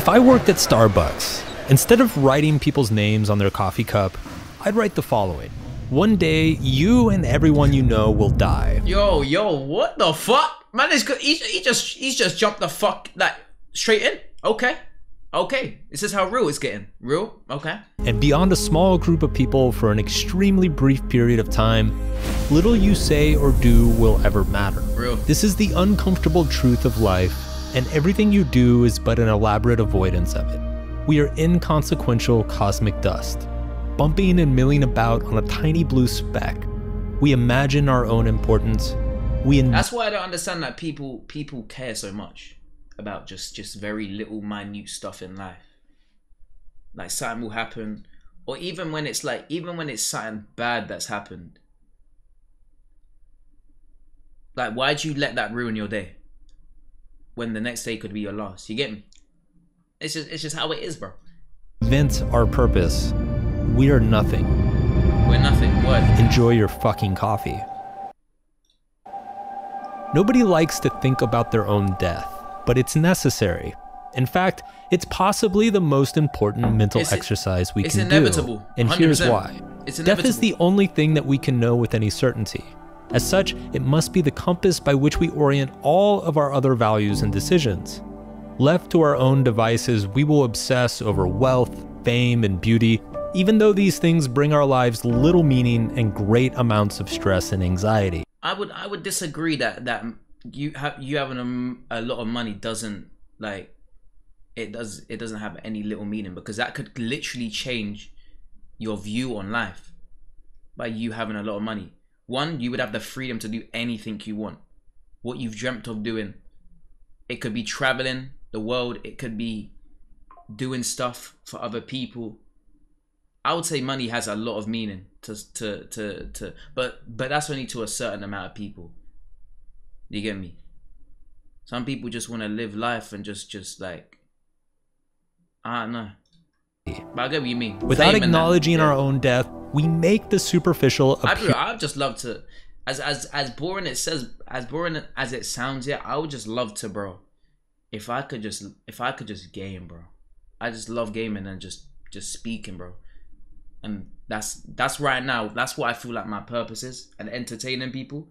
If I worked at Starbucks, instead of writing people's names on their coffee cup, I'd write the following. One day, you and everyone you know will die. Yo, what the fuck? Man, he just jumped the fuck, like, straight in. Okay. This is how real it's getting. Real? Okay. And beyond a small group of people for an extremely brief period of time, little you say or do will ever matter. Real. This is the uncomfortable truth of life, and everything you do is but an elaborate avoidance of it. We are inconsequential cosmic dust, bumping and milling about on a tiny blue speck. We imagine our own importance. That's why I don't understand that people care so much about just very little minute stuff in life. Like something will happen, or even when it's something bad that's happened. Like, why'd you let that ruin your day when the next day could be your last? You get me? It's just how it is, bro. Invent our purpose. We are nothing. We're nothing. What? Enjoy your fucking coffee. Nobody likes to think about their own death, but it's necessary. In fact, it's possibly the most important mental exercise we can do. And here's why. Death is the only thing that we can know with any certainty. As such, it must be the compass by which we orient all of our other values and decisions. Left to our own devices, we will obsess over wealth, fame, and beauty, even though these things bring our lives little meaning and great amounts of stress and anxiety. I would disagree that you having a lot of money doesn't, like, it doesn't have any little meaning, because that could literally change your view on life by you having a lot of money. One, you would have the freedom to do anything you want. What you've dreamt of doing. It could be traveling the world. It could be doing stuff for other people. I would say money has a lot of meaning but that's only to a certain amount of people. You get me? Some people just want to live life and just like, I don't know. But I get what you mean. Without acknowledging our own death, we make the superficial appear. I'd just love to, as boring as it sounds, yeah, I would just love to, bro. If I could just game, bro. I just love gaming and just speaking, bro. And that's right now. That's what I feel like my purpose is, and entertaining people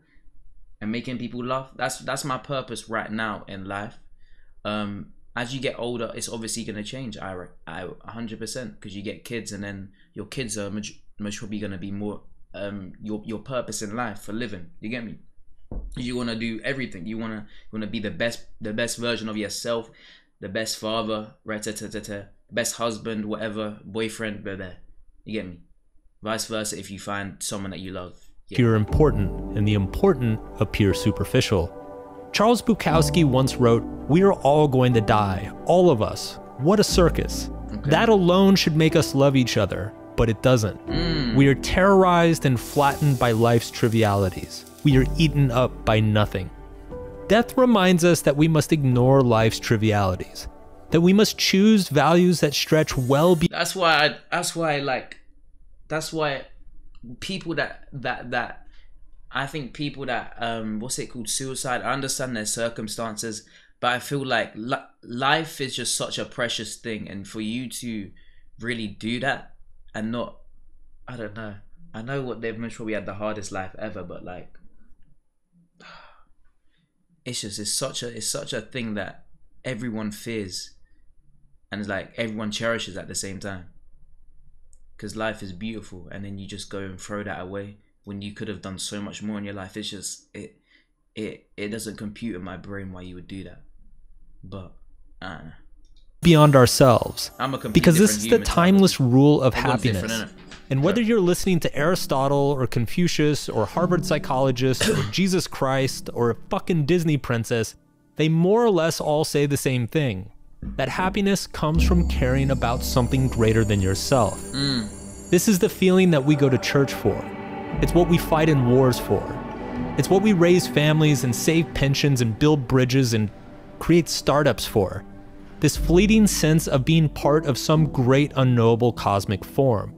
and making people laugh. That's my purpose right now in life. As you get older, it's obviously gonna change. I 100%, because you get kids, and then your kids are most probably gonna be more your purpose in life for living. You get me? You wanna do everything. You wanna be the best version of yourself, the best father, best husband, whatever, boyfriend, blah, blah. You get me? Vice versa, if you find someone that you love. Yeah. You're important, and the important appear superficial. Charles Bukowski once wrote, "We are all going to die, all of us. What a circus." Okay. That alone should make us love each other, but it doesn't. We are terrorized and flattened by life's trivialities. We are eaten up by nothing. Death reminds us that we must ignore life's trivialities, that we must choose values that stretch well beyond. That's why people that I think people that what's it called, suicide, I understand their circumstances, but I feel like life is just such a precious thing, and for you to really do that and not, I don't know, I know what they've mentioned, we had the hardest life ever, but like, it's such a thing that everyone fears, and it's like everyone cherishes at the same time, because life is beautiful, and then you just go and throw that away when you could have done so much more in your life. It's just it doesn't compute in my brain why you would do that. But beyond ourselves, because this is the timeless rule of happiness. And whether you're listening to Aristotle or Confucius or Harvard psychologist or Jesus Christ or a fucking Disney princess, they more or less all say the same thing: that happiness comes from caring about something greater than yourself. This is the feeling that we go to church for. It's what we fight in wars for. It's what we raise families and save pensions and build bridges and create startups for. This fleeting sense of being part of some great unknowable cosmic form.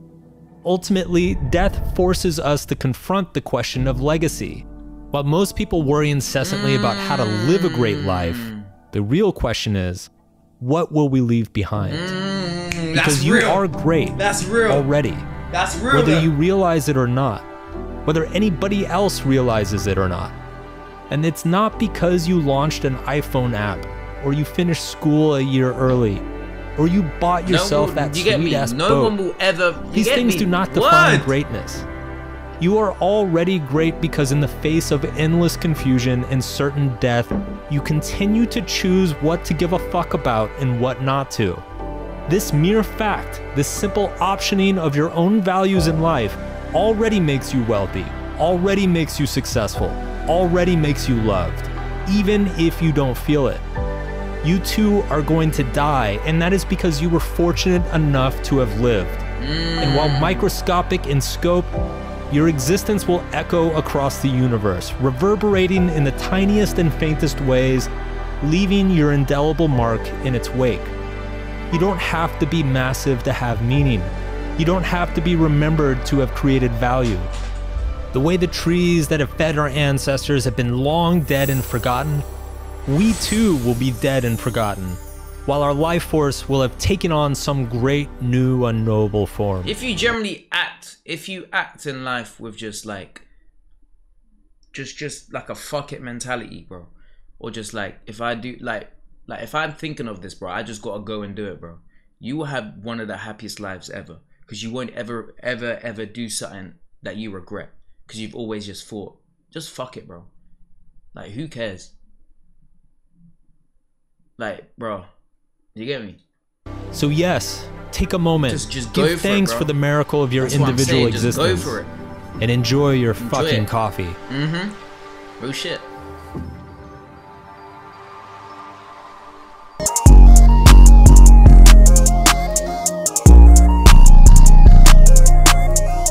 Ultimately, death forces us to confront the question of legacy. While most people worry incessantly about how to live a great life, the real question is, what will we leave behind? Because you are great already. That's real. Whether you realize it or not. Whether anybody else realizes it or not. And it's not because you launched an iPhone app, or you finished school a year early, or you bought yourself that sweet-ass boat. No one will ever... These things do not define greatness. You are already great because in the face of endless confusion and certain death, you continue to choose what to give a fuck about and what not to. This mere fact, this simple optioning of your own values in life, already makes you wealthy, already makes you successful, already makes you loved, even if you don't feel it. You too are going to die, and that is because you were fortunate enough to have lived. And while microscopic in scope, your existence will echo across the universe, reverberating in the tiniest and faintest ways, leaving your indelible mark in its wake. You don't have to be massive to have meaning. You don't have to be remembered to have created value. The way the trees that have fed our ancestors have been long dead and forgotten, we too will be dead and forgotten, while our life force will have taken on some great new unknowable form. If you generally act, if you act in life with just like a fuck it mentality, bro, or just like, if I do like if I'm thinking of this, bro, I just gotta go and do it, bro, you will have one of the happiest lives ever, because you won't ever do something that you regret, because you've always just thought, just fuck it, bro, like who cares, like, bro, you get me? So yes, take a moment, just give thanks for the miracle of your individual existence, just go for it, and enjoy your fucking coffee. Real shit.